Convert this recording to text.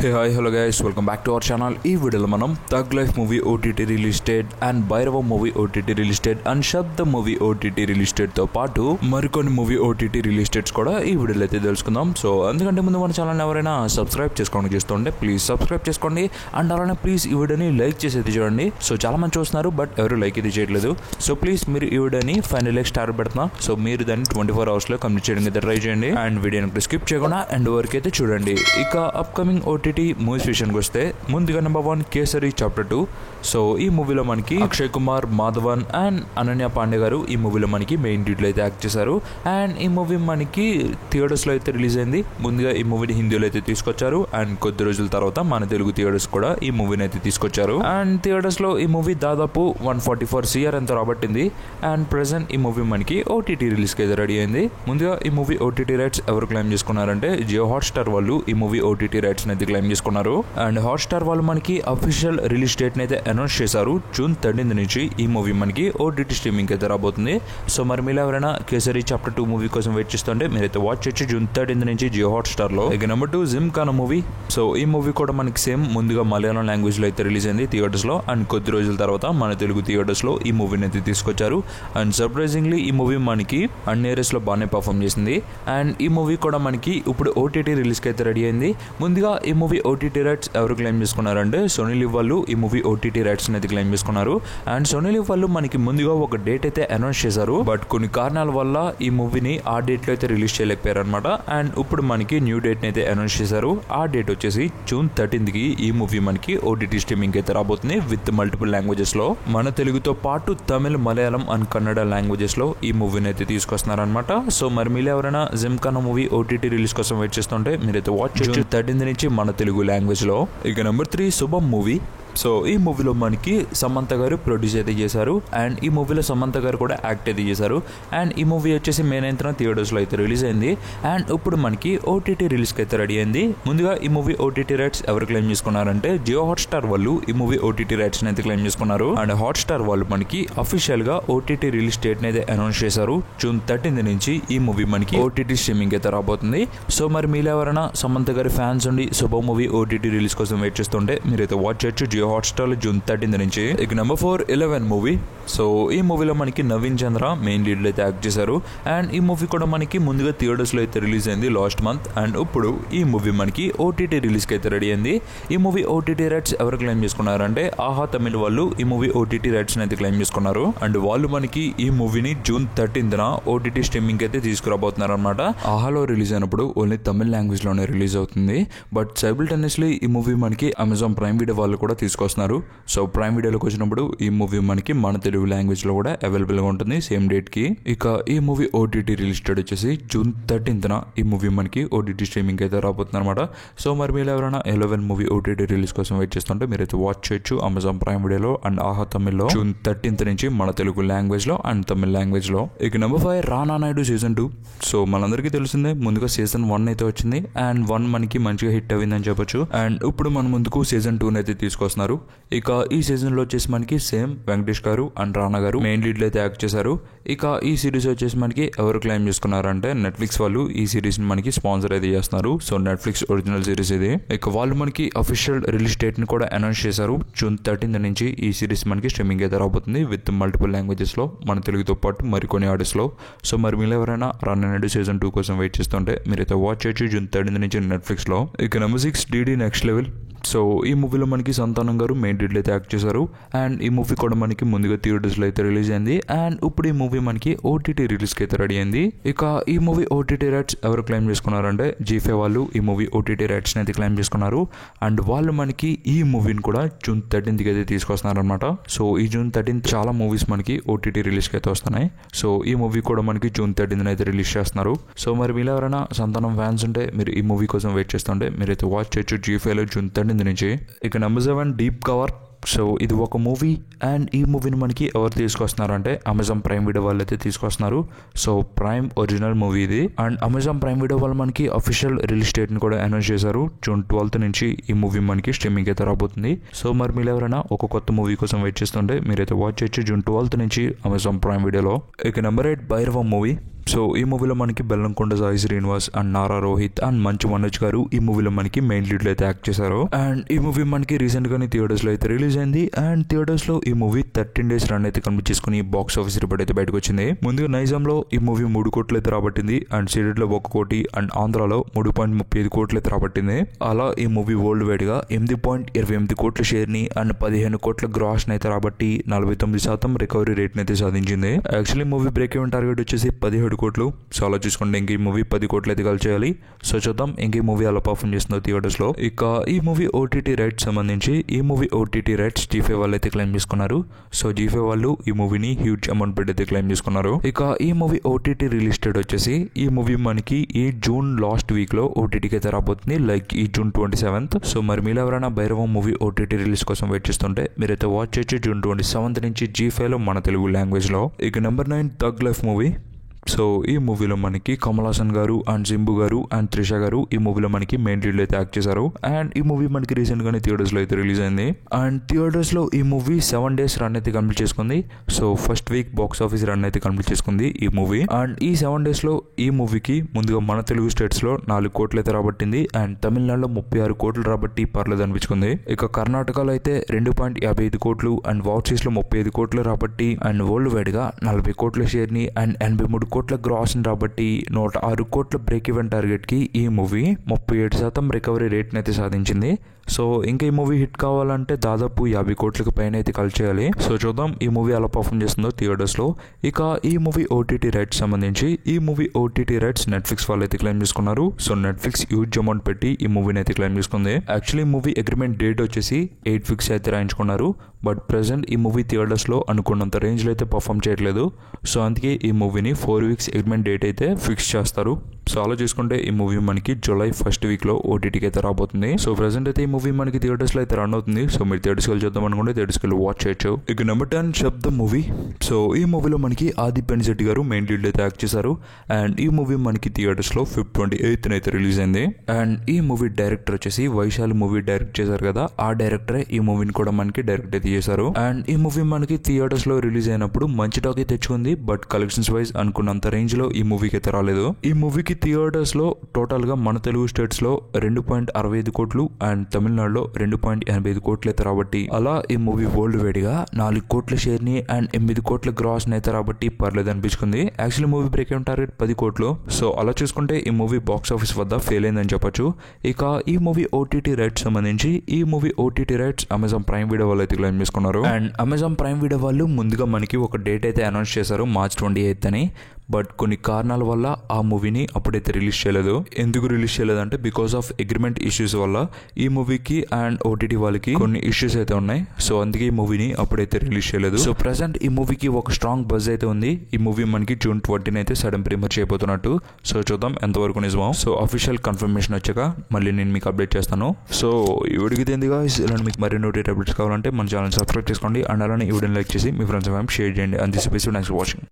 Hey hi hello guys, welcome back to our channel. ఈ వీడియోలో మనం tug life movie OTT release date and Bhairava movie OTT release date and శబ్ద movie OTT release date తో పాటు మరికొన్ని movie OTT release dates కూడా ఈ వీడియోలో అయితే తెలుసుకుందాం. సో అందుకంటే ముందు మన ఛానల్ ఎవరైనా సబ్స్క్రైబ్ చేసుకోండి చేస్తుంటే ప్లీజ్ సబ్స్క్రైబ్ చేసుకోండి అండ్ అలానే ప్లీజ్ ఈ వీడియోని లైక్ చేసి అయితే చూడండి. సో చాలా మంది చూస్తున్నారు బట్ ఎవరు లైక్ అయితే చేయట్లేదు. సో ప్లీజ్ మీరు ఈ వీడియోని ఫైనల్ స్టార్ పెడుతున్నా. సో మీరు దాన్ని 24 hours లో కంప్లీట్ చేయడానికి అయితే ట్రై చేయండి అండ్ వీడియోని స్కిప్ చేయకుండా ఎండ్ వరకు అయితే చూడండి. ఇక అప్కమింగ్ ఓటీటీ మూవీస్ విషయానికి వస్తే ముందుగా నెంబర్ 1 కేసరి చాప్టర్ 2. సో ఈ మూవీలో మనకి అక్షయ్ కుమార్, మాధవన్ అండ్ అనన్య పాండే గారు ఈ మూవీలో మనకి మెయిన్ లీడ్ లో అయితే యాక్ట్ చేశారు. అండ్ ఈ మూవీ మనకి థియేటర్స్ లో అయితే రిలీజ్ అయింది. ముందుగా ఈ మూవీని హిందీలో అయితే తీసుకొచ్చారు అండ్ కొద్ది రోజుల తర్వాత మన తెలుగు థియేటర్స్ కూడా ఈ మూవీని అయితే తీసుకొచ్చారు. అండ్ థియేటర్స్ లో ఈ మూవీ దాదాపు 144 CR ఎంత రాబట్టింది. అండ్ ప్రెసెంట్ ఈ మూవీ మనకి ఓటీటీ రిలీజ్ కి అయితే రెడీ అయింది. ముందుగా ఈ మూవీ ఓటీటీ రైట్స్ ఎవరు క్లెయిమ్ చేసుకున్నారంటే జియో హాట్స్టార్ వాళ్ళు ఈ మూవీ ఓటీటీ రైట్స్ అయితే క్లెయిమ్ చేసుకున్నారు. అండ్ హాట్స్టార్ వాళ్ళు మనకి అఫీషియల్ రిలీజ్ డేట్ అయితే అనౌన్స్ చేశారు. జూన్ 13 నుంచి ఈ మూవీ మనకి ఓటీటీ స్ట్రీమింగ్ అయితే రాబోతుంది. సో మరి మీరు ఎవరైనా కేసరి చాప్టర్ 2 మూవీ కోసం వెయిట్ చేస్తుంటే మీరైతే వాచ్ చేయొచ్చు జూన్ 13 నుంచి జియో హాట్స్టార్ లో. ఇక నెంబర్ 2 జిమ్ఖానా మూవీ. సో ఈ మూవీ కూడా మనకి సేమ్ ముందుగా మలయాళం లాంగ్వేజ్ లో అయితే రిలీజ్ అయింది థియేటర్స్ లో అండ్ కొద్ది రోజుల తర్వాత మన తెలుగు థియేటర్స్ లో ఈ మూవీని అయితే తీసుకొచ్చారు. అండ్ సర్ప్రైజింగ్లీ ఈ మూవీ మనకి అన్ని ఏరియాస్ లో బాగానే పర్ఫామ్ చేసింది. అండ్ ఈ మూవీ కూడా మనకి ఇప్పుడు ఓటీటీ రిలీజ్ కి అయితే రెడీ అయింది. ముందుగా ఈ మూవీ ఓటీటీ రైట్స్ ఎవరు క్లెయిమ్ చేసుకున్నారంటే సోనీ లివ్ వాళ్ళు ఈ మూవీ ఓటీటీ రైట్స్ అయితే క్లెయిమ్ చేసుకున్నారు. అండ్ సోనీ లివ్ వాళ్ళు మనకి ముందుగా ఒక డేట్ అయితే అనౌన్స్ చేశారు. బట్ కొన్ని కారణాల వల్ల ఈ మూవీని ఆ డేట్ లో అయితే రిలీజ్ చేయలేకపోయారు అనమాట. అండ్ ఇప్పుడు మనకి న్యూ డేట్ అయితే అనౌన్స్ చేశారు. ఆ డేట్ వచ్చేసి జూన్ 13 కి ఈ మూవీ మనకి ఓటీటీ స్ట్రీమింగ్ అయితే రాబోతుంది విత్ మల్టిపుల్ లాంగ్వేజెస్ లో. మన తెలుగుతో పాటు తమిళ్, మలయాళం అండ్ కన్నడ లాంగ్వేజెస్ లో ఈ మూవీని అయితే తీసుకొస్తున్నారు అనమాట. సో మరి మీరు ఎవరైనా జిమ్ఖానా మూవీ ఓటీటీ రిలీజ్ కోసం వెయిట్ చేస్తుంటే మీరైతే వాచ్ చేయొచ్చు 13 నుంచి మన తెలుగు లాంగ్వేజ్ లో. ఇక నెంబర్ 3 శుభం మూవీ. సో ఈ మూవీలో మనకి సమంత గారు ప్రొడ్యూస్ అయితే చేశారు అండ్ ఈ మూవీలో సమంత గారు కూడా యాక్ట్ అయితే చేశారు. అండ్ ఈ మూవీ వచ్చేసి మే 9th థియేటర్స్ లో అయితే రిలీజ్ అయింది. అండ్ ఇప్పుడు మనకి ఓటీటీ రిలీజ్ కి అయితే రెడీ అయింది. ముందుగా ఈ మూవీ ఓటీటీ రైట్స్ ఎవరు క్లెయిమ్ చేసుకున్నారంటే జియో హాట్స్టార్ వాళ్ళు ఈ మూవీ ఓటీటీ రైట్స్ అయితే క్లెయిమ్ చేసుకున్నారు. అండ్ హాట్స్టార్ వాళ్ళు మనకి అఫీషియల్ గా ఓటీటీ రిలీజ్ డేట్ అయితే అనౌన్స్ చేశారు. జూన్ 13 నుంచి ఈ మూవీ మనకి ఓటీటీ స్ట్రీమింగ్ అయితే రాబోతుంది. సో మరి మీరు ఎవరైనా సమంత గారి ఫ్యాన్స్ ఉండి శుభం మూవీ ఓటీటీ రిలీజ్ కోసం వెయిట్ చేస్తుంటే మీరైతే వాచ్ చేయొచ్చు జియో హాట్స్టార్ జూన్ 13 నుంచి. ఇక నెంబర్ 4 11 మూవీ. సో ఈ మూవీలో మనకి నవీన్ చంద్ర మెయిన్ లీడ్ లో అయితే యాక్ట్ చేశారు. అండ్ ఈ మూవీ కూడా మనకి ముందుగా థియేటర్స్ లో అయితే రిలీజ్ అయింది లాస్ట్ మంత్. అండ్ ఇప్పుడు ఈ మూవీ మనకి ఓటీటీ రిలీజ్ కి అయితే రెడీ అయింది. ఈ మూవీ ఓటీటీ రైట్స్ ఎవరు క్లెయిమ్ చేసుకున్నారంటే ఆహా తమిళ్ వాళ్ళు ఈ మూవీ ఓటీటీ రైట్స్ అయితే క్లెయిమ్ చేసుకున్నారు. అండ్ వాళ్ళు మనకి ఈ మూవీని జూన్ 13న ఓటీటీ స్ట్రీమింగ్ అయితే తీసుకురాబోతున్నారు అనమాట. ఆహాలో రిలీజ్ అయినప్పుడు ఓన్లీ తమిళ్ లాంగ్వేజ్ లోనే రిలీజ్ అవుతుంది. బట్ సైబిల్టేనియస్లీ ఈ మూవీ మనకి అమెజాన్ ప్రైమ్ వీడియో వాళ్ళు కూడా తీసుకొస్తున్నారు. సో ప్రైమ్ వీడియోలోకి వచ్చినప్పుడు ఈ మూవీ మనకి మన తెలుగు లాంగ్వేజ్ లో కూడా అవైలబుల్ గా ఉంటుంది సేమ్ డేట్ కి. ఇక ఈ మూవీ ఓటీటీ రిలీజ్ డేట్ వచ్చేసి జూన్ 13న ఈ మూవీ మనకి ఓటీటీ స్ట్రీమింగ్ అయితే రాబోతుంది అనమాట. సో మరి మీరు ఎవరైనా 11 మూవీ ఓటీటీ రిలీజ్ కోసం వెయిట్ చేస్తుంటే మీరైతే వాచ్ చేయొచ్చు అమెజాన్ ప్రైమ్ వీడియోలో అండ్ ఆహా తమిళ్లో జూన్ 13th నుంచి మన తెలుగు లాంగ్వేజ్ లో అండ్ తమిళ్ లాంగ్వేజ్ లో. ఇక నెంబర్ 5 రానా నాయుడు సీజన్ 2. సో మనందరికీ తెలిసిందే ముందుగా సీజన్ 1 అయితే వచ్చింది అండ్ 1 మనకి మంచిగా హిట్ అయిందని చెప్పొచ్చు. అండ్ ఇప్పుడు మన ముందుకు సీజన్ 2 అయితే తీసుకొస్తున్నారు. ఇక ఈ సీజన్ లో వచ్చేసి మనకి సేమ్ వెంకటేష్ గారు అండ్ రానా గారు మెయిన్ లీడ్ లో అయితే యాక్ట్ చేశారు. ఇక ఈ సిరీస్ వచ్చేసి మనకి ఎవరు క్లెయిమ్ చేసుకున్నారంటే నెట్ఫ్లిక్స్ వాళ్ళు ఈ సిరీస్ ని మనకి స్పాన్సర్ అయితే చేస్తున్నారు. సో నెట్ఫ్లిక్స్ ఒరిజినల్ సిరీస్ ఇది. ఇక వాళ్ళు మనకి అఫీషియల్ రిలీజ్ డేట్ ని కూడా అనౌన్స్ చేశారు. జూన్ 13 నుంచి ఈ సిరీస్ మనకి స్ట్రీమింగ్ అయితే రాబోతుంది విత్ మల్టిపుల్ లాంగ్వేజెస్ లో మన తెలుగుతో పాటు మరికొన్ని ఆర్డర్స్ లో. సో మరి మీరు ఎవరైనా రానా నాయుడు సీజన్ 2 కోసం వెయిట్ చేస్తుంటే మీరైతే వాచ్ చేయొచ్చు జూన్ 13 నుంచి నెట్ఫ్లిక్స్ లో. ఇక number 6 DD next level. So ఈ మూవీలో మనకి సంతానం గారు మెయిన్ లీడ్ అయితే యాక్ట్ చేశారు. అండ్ ఈ మూవీ కూడా మనకి ముందుగా థియేటర్స్ లో అయితే రిలీజ్ అయింది. అండ్ ఇప్పుడు ఈ మూవీ మనకి ఓటీటీ రిలీజ్ కి అయితే రెడీ అయింది. ఇక ఈ మూవీ ఓటీటీ రైట్స్ ఎవరు క్లెయిమ్ చేసుకున్నారంటే జీఫే వాళ్ళు ఈ మూవీ ఓటీటీ రైట్స్ అయితే క్లెయిమ్ చేసుకున్నారు. అండ్ వాళ్ళు మనకి ఈ మూవీని కూడా జూన్ 13th కి అయితే తీసుకొస్తున్నారు అనమాట. సో ఈ జూన్ 13th చాలా మూవీస్ మనకి ఓటీటీ రిలీజ్ కి అయితే వస్తున్నాయి. సో ఈ మూవీ కూడా మనకి జూన్ 13th అయితే రిలీజ్ చేస్తున్నారు. సో మరి మీరు ఎవరైనా సంతానం ఫ్యాన్స్ ఉంటే మీరు ఈ మూవీ కోసం వెయిట్ చేస్తుంటే మీరైతే వాచ్ చేయొచ్చు జీఫేలో జూన్ 13th నుంచి. ఇక నెంబర్ 7 డీప్ కవర్. సో ఇది ఒక మూవీ అండ్ ఈ మూవీని మనకి ఎవరు తీసుకొస్తున్నారు అంటే అమెజాన్ ప్రైమ్ వీడియో వాళ్ళు అయితే తీసుకొస్తున్నారు. సో ప్రైమ్ ఒరిజినల్ మూవీ ఇది. అండ్ అమెజాన్ ప్రైమ్ వీడియో వాళ్ళు మనకి అఫీషియల్ రిలీజ్ డేట్ ని కూడా అనౌన్స్ చేశారు. జూన్ 12th నుంచి ఈ మూవీ మనకి స్ట్రీమింగ్ అయితే రాబోతుంది. సో మరి మీరు ఎవరైనా ఒక కొత్త మూవీ కోసం వెయిట్ చేస్తుంటే మీరైతే వాచ్ చేయొచ్చు జూన్ 12th నుంచి అమెజాన్ ప్రైమ్ వీడియోలో. ఇక నెంబర్ 8 భైరవ మూవీ. సో ఈ మూవీలో మనకి బెల్లంకొండ సాయి శ్రీనివాస్ అండ్ నారా రోహిత్ అండ్ మంచు మనోజ్ గారు ఈ మూవీలో మనకి మెయిన్ లీడ్ లో అయితే యాక్ట్ చేశారు. అండ్ ఈ మూవీ మనకి రీసెంట్ గానే థియేటర్స్ లో అయితే రిలీజ్ అయింది. అండ్ థియేటర్స్ లో ఈ మూవీ 13 days రన్ అయితే కంప్లీట్ చేసుకుని బాక్స్ ఆఫీస్ రిపోర్ట్ అయితే బయటకు వచ్చింది. ముందుగా నైజాం లో ఈ మూవీ 3 కోట్లు అయితే రాబట్టింది. అండ్ సిడెడ్ లో 1 కోటి అండ్ ఆంధ్రాలో 3.35 కోట్లు అయితే రాబట్టింది. అలా ఈ మూవీ వరల్డ్ వైడ్ గా 8.28 కోట్ల షేర్ ని అండ్ 15 కోట్ల గ్రాస్ అయితే రాబట్టి 49% రికవరీ రేట్ అయితే సాధించింది. Actually movie break even target వచ్చేసి 17 కోట్లు. సో అలా చూసుకుంటే ఇంక ఈ మూవీ 10 కోట్లు అయితే కాల్ చేయాలి. సో చూద్దాం ఇంక ఈ మూవీ అలా పర్ఫార్మ్ చేస్తుందో థియేటర్స్ లో. ఇక ఈ మూవీ ఓటీటీ రైట్స్ సంబంధించి ఈ మూవీ ఓటీటీ రైట్స్ G5 వాళ్ళు అయితే క్లెయిమ్ చేసుకున్నారు. సో G5 వాళ్ళు ఈ మూవీని హ్యూజ్ అమౌంట్ పెట్టి అయితే క్లెయిమ్ చేసుకున్నారు. ఇక ఈ మూవీ ఓటీటీ రిలీజ్ డేట్ వచ్చేసి ఈ మూవీ మనకి ఈ జూన్ లాస్ట్ వీక్ లో ఓటీటీకి అయితే రాబోతుంది, లైక్ ఈ జూన్ 27th. సో మరి మీరు ఎవరైనా భైరవం మూవీ ఓటీటీ రిలీజ్ కోసం వెయిట్ చేస్తుంటే మీరైతే వాచ్ చేయొచ్చు జూన్ 27th నుంచి G5 లో మన తెలుగు లాంగ్వేజ్ లో. ఇక number 9 tug life movie. So ఈ మూవీలో మనకి కమల్ హాసన్ గారు అండ్ సింబు గారు అండ్ త్రిష గారు ఈ మూవీలో మనకి మెయిన్ లీడ్ అయితే యాక్ట్ చేశారు. అండ్ ఈ మూవీ మనకి రీసెంట్ గానే థియేటర్స్ లో అయితే రిలీజ్ అయింది. అండ్ థియేటర్స్ లో ఈ మూవీ 7 days రన్ అయితే కంప్లీట్ చేసుకుంది. So first week box office run అయితే కంప్లీట్ చేసుకుంది ఈ మూవీ. అండ్ ఈ 7 days లో ఈ మూవీకి ముందుగా మన తెలుగు స్టేట్స్ లో 4 కోట్లు అయితే రాబట్టింది. అండ్ తమిళనాడులో 36 కోట్లు రాబట్టి పర్లేదు అనిపించుకుంది. ఇక కర్ణాటకలో అయితే 2.55 కోట్లు అండ్ ఓవర్సీస్ లో 35 కోట్లు రాబట్టి అండ్ వరల్డ్ వైడ్ గా 40 కోట్ల షేర్ ని అండ్ 83 కోట్ల గ్రాస్ రాబట్టి 106 కోట్ల బ్రేక్ ఈవెన్ టార్గెట్ కి ఈ మూవీ 37% రికవరీ రేట్ అయితే సాధించింది. సో ఇంకా ఈ మూవీ హిట్ కావాలంటే దాదాపు 50 కోట్లకు పైన అయితే కల్ చేయాలి. సో చూద్దాం ఈ మూవీ ఎలా పర్ఫార్మ్ చేస్తుందో థియేటర్స్ లో. ఇక ఈ మూవీ ఓటీటీ రైట్స్ సంబంధించి ఈ మూవీ ఓటీటీ రైట్స్ నెట్ఫ్లిక్స్ వాళ్ళు అయితే క్లెయిమ్ చేసుకున్నారు. సో నెట్ఫ్లిక్స్ హ్యూజ్ అమౌంట్ పెట్టి ఈ మూవీని అయితే క్లెయిమ్ చేసుకుంది. యాక్చువల్లీ మూవీ అగ్రిమెంట్ డేట్ వచ్చేసి 8 weeks అయితే రాయించుకున్నారు. బట్ ప్రెసెంట్ ఈ మూవీ థియేటర్స్ లో అనుకున్నంత రేంజ్ లో అయితే పర్ఫార్మ్ చేయట్లేదు. సో అందుకే ఈ మూవీని 4 weeks అగ్రిమెంట్ డేట్ అయితే ఫిక్స్ చేస్తారు. సో అలా చూసుకుంటే ఈ మూవీ మనకి జూలై 1st week లో ఓటీటీకి అయితే రాబోతుంది. సో ప్రెసెంట్ అయితే ఈ మూవీ మనకి థియేటర్స్ లో అయితే రన్ అవుతుంది. సో మీరు థియేటర్స్కి వెళ్ళి చూద్దాం అనుకుంటే థియేటర్స్కి వెళ్ళి వాచ్ చేయొచ్చు. ఇక నెంబర్ 10 శబ్దం మూవీ. సో ఈ మూవీలో మనకి ఆది పెనిశెట్టి గారు మెయిన్ లీడ్ అయితే యాక్ట్ చేశారు. అండ్ ఈ మూవీ మనకి థియేటర్స్ లో Feb 28th అయితే రిలీజ్ అయింది. అండ్ ఈ మూవీ డైరెక్టర్ వచ్చేసి వైశాలి మూవీ డైరెక్ట్ చేశారు కదా, ఆ డైరెక్టరే ఈ మూవీని కూడా మనకి డైరెక్ట్ అయితే చేశారు. అండ్ ఈ మూవీ మనకి థియేటర్స్ లో రిలీజ్ అయినప్పుడు మంచి టాక్ అయితే తెచ్చుకుంది. బట్ కలెక్షన్స్ వైజ్ అనుకున్నంత రేంజ్ లో ఈ మూవీకి అయితే రాలేదు. ఈ మూవీకి థియేటర్స్ లో టోటల్ గా మన తెలుగు స్టేట్స్ లో 2.65 కోట్లు అండ్ తమిళనాడులో 2.85 కోట్లు అయితే రాబట్టి అలా ఈ మూవీ వరల్డ్ వైడ్ గా 4 కోట్ల షేర్ ని అండ్ 8 కోట్ల గ్రాస్ అయితే రాబట్టి పర్లేదు అనిపించుకుంది. Actually movie break even target 10 కోట్లు. సో అలా చూసుకుంటే ఈ మూవీ బాక్స్ ఆఫీస్ వద్ద ఫెయిల్ అయిందని చెప్పొచ్చు. ఇక ఈ మూవీ ఓటీటీ రైట్స్ సంబంధించి ఈ movie OTT rights Amazon Prime Video వాళ్ళు అయితే క్లెయిమ్ చేసుకున్నారు. అండ్ అమెజాన్ ప్రైమ్ వీడియో వాళ్ళు ముందుగా మనకి ఒక డేట్ అయితే అనౌన్స్ చేశారు, March 28th అని. బట్ కొన్ని కారణాల వల్ల ఆ మూవీని అప్పుడైతే రిలీజ్ చేయలేదు. ఎందుకు రిలీజ్ చేయలేదంటే బికాస్ ఆఫ్ అగ్రిమెంట్ ఇష్యూస్ వల్ల ఈ మూవీకి అండ్ ఓటీటీ వాళ్ళకి కొన్ని ఇష్యూస్ అయితే ఉన్నాయి. సో అందుకే ఈ మూవీని అప్పుడైతే రిలీజ్ చేయలేదు. సో ప్రెసెంట్ ఈ మూవీకి ఒక స్ట్రాంగ్ బజ్ అయితే ఉంది. ఈ మూవీ మనకి June 20th అయితే సడన్ ప్రీమియర్ చేయబోతున్నట్టు. సో చూద్దాం ఎంతవరకు నిజమో. సో అఫీషియల్ కన్ఫర్మేషన్ వచ్చాక మళ్ళీ నేను మీకు అప్డేట్ చేస్తాను. సో ఈ వీడియోకి ఏందిగా ఇలాంటి మీకు మరిన్ని ఓటీటీ అప్డేట్స్ కావాలంటే మన ఛానల్ సబ్స్క్రైబ్ చేసుకోండి. అండ్ అలానే ఈ వీడియోని లైక్ చేసి మీ ఫ్రెండ్స్ షేర్ చేయండి. And this is next watching.